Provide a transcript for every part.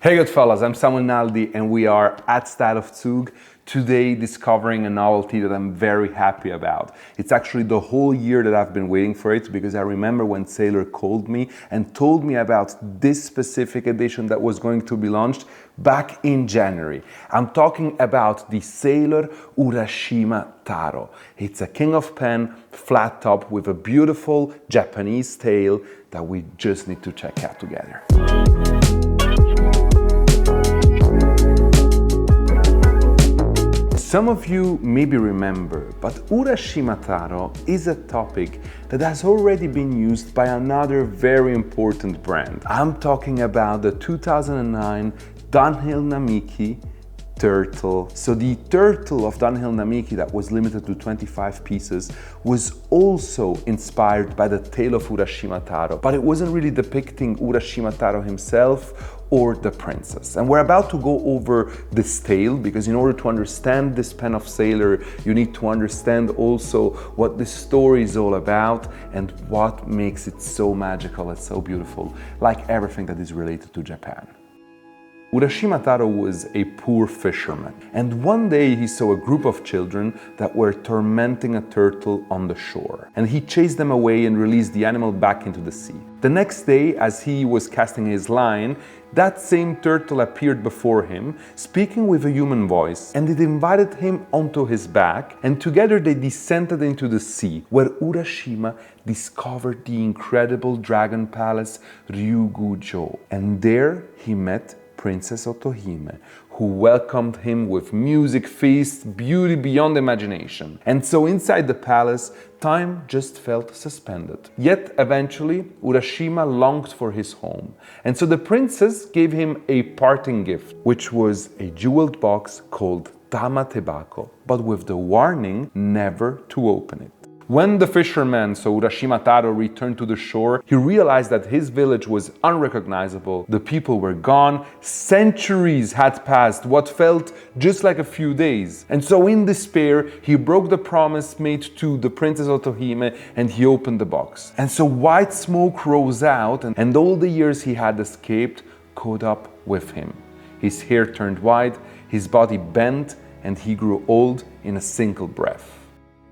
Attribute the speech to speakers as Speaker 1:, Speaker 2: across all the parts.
Speaker 1: Hey good fellas, I'm Samuel Naldi and we are at Style of Zug, today discovering a novelty that I'm very happy about. It's actually the whole year that I've been waiting for it because I remember when Sailor called me and told me about this specific edition that was going to be launched back in January. I'm talking about the Sailor Urashima Taro. It's a king of pen flat top with a beautiful Japanese tail that we just need to check out together. Some of you maybe remember, but Urashima Taro is a topic that has already been used by another very important brand. I'm talking about the 2009 Dunhill Namiki turtle. So the turtle of Dunhill Namiki that was limited to 25 pieces was also inspired by the tale of Urashima Taro, but it wasn't really depicting Urashima Taro himself or the princess. And we're about to go over this tale because in order to understand this pen of Sailor, you need to understand also what this story is all about and what makes it so magical and so beautiful, like everything that is related to Japan. Urashima Taro was a poor fisherman, and one day he saw a group of children that were tormenting a turtle on the shore. And he chased them away and released the animal back into the sea. The next day, as he was casting his line, that same turtle appeared before him, speaking with a human voice, and it invited him onto his back, and together they descended into the sea, where Urashima discovered the incredible dragon palace Ryugu-jo. And there he met Princess Otohime, who welcomed him with music, feasts, beauty beyond imagination. And so inside the palace, time just felt suspended. Yet eventually, Urashima longed for his home. And so the princess gave him a parting gift, which was a jeweled box called Tamatebako, but with the warning never to open it. When the fisherman, so Urashima Taro, returned to the shore, he realized that his village was unrecognizable, the people were gone, centuries had passed, what felt just like a few days. And so in despair, he broke the promise made to the Princess Otohime and he opened the box. And so white smoke rose out and all the years he had escaped caught up with him. His hair turned white, his body bent, and he grew old in a single breath.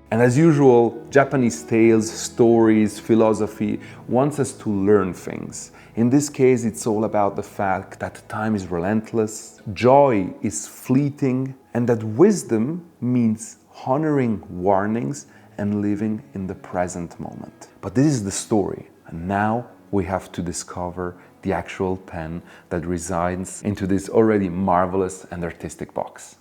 Speaker 1: And as usual, Japanese tales, stories, philosophy wants us to learn things. In this case, it's all about the fact that time is relentless, joy is fleeting, and that wisdom means honoring warnings and living in the present moment. But this is the story, and now we have to discover the actual pen that resides into this already marvelous and artistic box.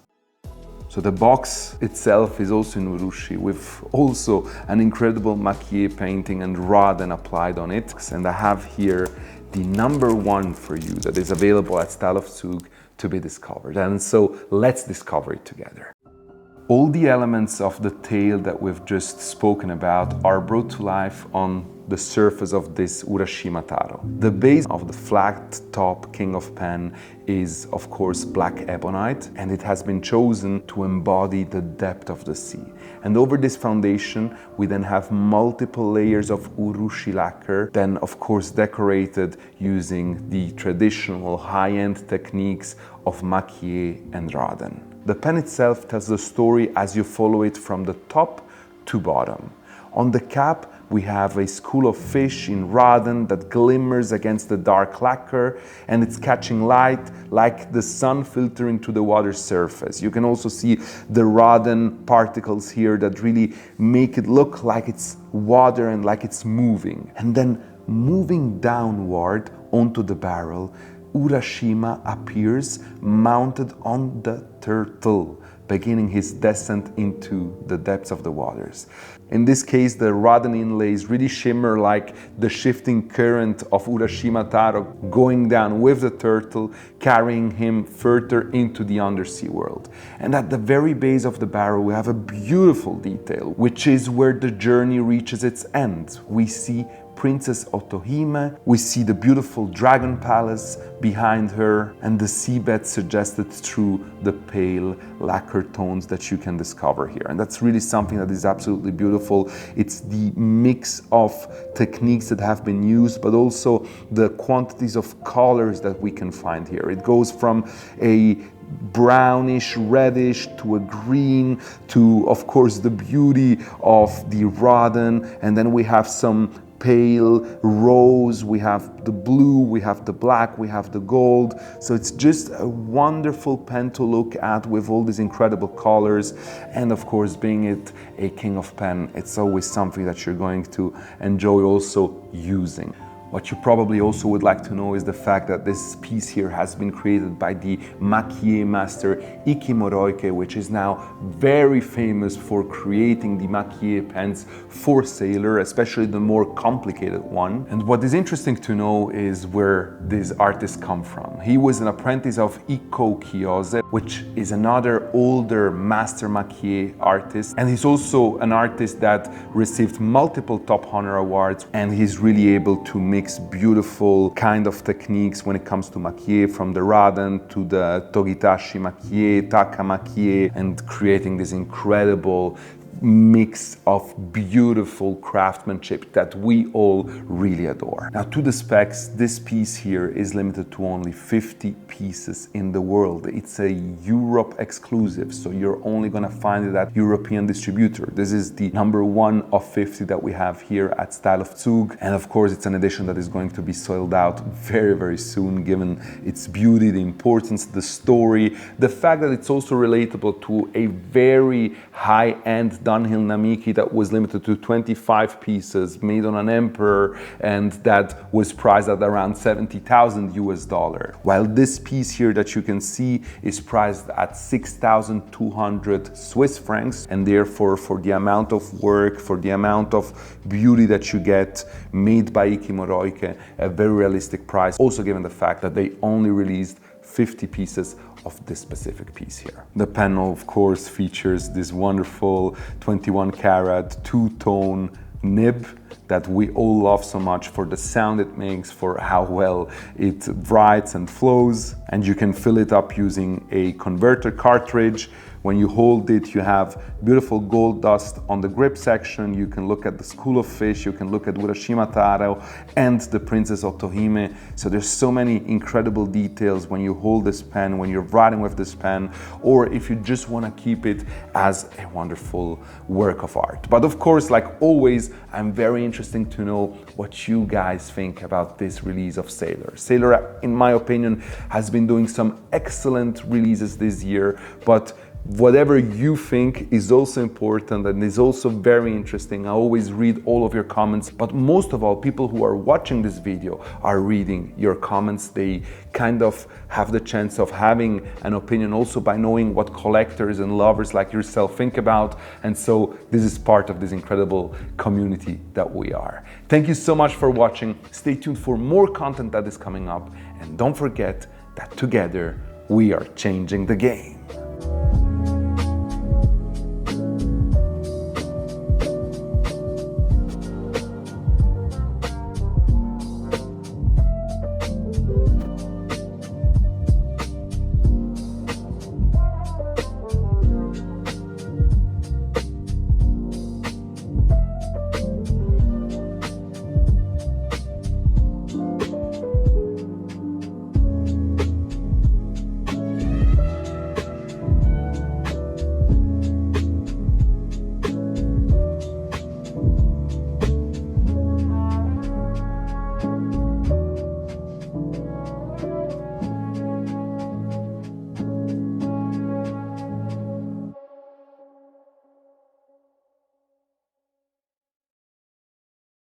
Speaker 1: So the box itself is also in urushi, with also an incredible Maki-E painting and raden applied on it. And I have here the number one for you that is available at Style of Zug to be discovered. And so let's discover it together. All the elements of the tale that we've just spoken about are brought to life on the surface of this Urashima Taro. The base of the flat top king of pen is of course black ebonite, and it has been chosen to embody the depth of the sea. And over this foundation we then have multiple layers of urushi lacquer, then of course decorated using the traditional high-end techniques of Maki-E and raden. The pen itself tells the story as you follow it from the top to bottom. On the cap, we have a school of fish in raden that glimmers against the dark lacquer, and it's catching light like the sun filtering to the water's surface. You can also see the raden particles here that really make it look like it's water and like it's moving. And then moving downward onto the barrel, Urashima appears mounted on the turtle, beginning his descent into the depths of the waters. In this case, the raden inlays really shimmer like the shifting current of Urashima Taro going down with the turtle, carrying him further into the undersea world. And at the very base of the barrel, we have a beautiful detail, which is where the journey reaches its end. We see Princess Otohime. We see the beautiful dragon palace behind her and the seabed suggested through the pale lacquer tones that you can discover here. And that's really something that is absolutely beautiful. It's the mix of techniques that have been used, but also the quantities of colors that we can find here. It goes from a brownish, reddish to a green to, of course, the beauty of the Rodden, and then we have some pale rose, we have the blue, we have the black, we have the gold. So it's just a wonderful pen to look at with all these incredible colors. And of course, being it a king of pen, it's always something that you're going to enjoy also using. What you probably also would like to know is the fact that this piece here has been created by the Maki-E Master Ikki Moroike, which is now very famous for creating the Maki-E pens for Sailor, especially the more complicated one. And what is interesting to know is where this artist come from. He was an apprentice of Ikko Kiyose, which is another older master Maki-E artist. And he's also an artist that received multiple top honor awards, and he's really able to mix beautiful kind of techniques when it comes to Maki-E, from the Rodden to the Togitashi Maki-E, Taka Maki-E, and creating this incredible mix of beautiful craftsmanship that we all really adore. Now, to the specs, this piece here is limited to only 50 pieces in the world. It's a Europe exclusive, so you're only gonna find it at European distributor. This is the #1 of 50 that we have here at Style of Zug, and of course it's an edition that is going to be sold out very, very soon, given its beauty, the importance, the story, the fact that it's also relatable to a very high-end downhill Namiki that was limited to 25 pieces, made on an emperor, and that was priced at around 70,000 US$. While this piece here that you can see is priced at 6,200 Swiss francs, and therefore for the amount of work, for the amount of beauty that you get made by Ikki Moroike, a very realistic price, also given the fact that they only released 50 pieces of this specific piece here. The pen, of course, features this wonderful 21 karat two-tone nib that we all love so much for the sound it makes, for how well it writes and flows. And you can fill it up using a converter cartridge. When you hold it, you have beautiful gold dust on the grip section. You can look at the School of Fish, you can look at Urashima Taro and the Princess Otohime. So there's so many incredible details when you hold this pen, when you're writing with this pen, or if you just want to keep it as a wonderful work of art. But of course, like always, I'm very interested to know what you guys think about this release of Sailor. Sailor, in my opinion, has been doing some excellent releases this year, but whatever you think is also important and is also very interesting. I always read all of your comments, but most of all, people who are watching this video are reading your comments. They kind of have the chance of having an opinion also by knowing what collectors and lovers like yourself think about. And so this is part of this incredible community that we are. Thank you so much for watching. Stay tuned for more content that is coming up. And don't forget that together we are changing the game.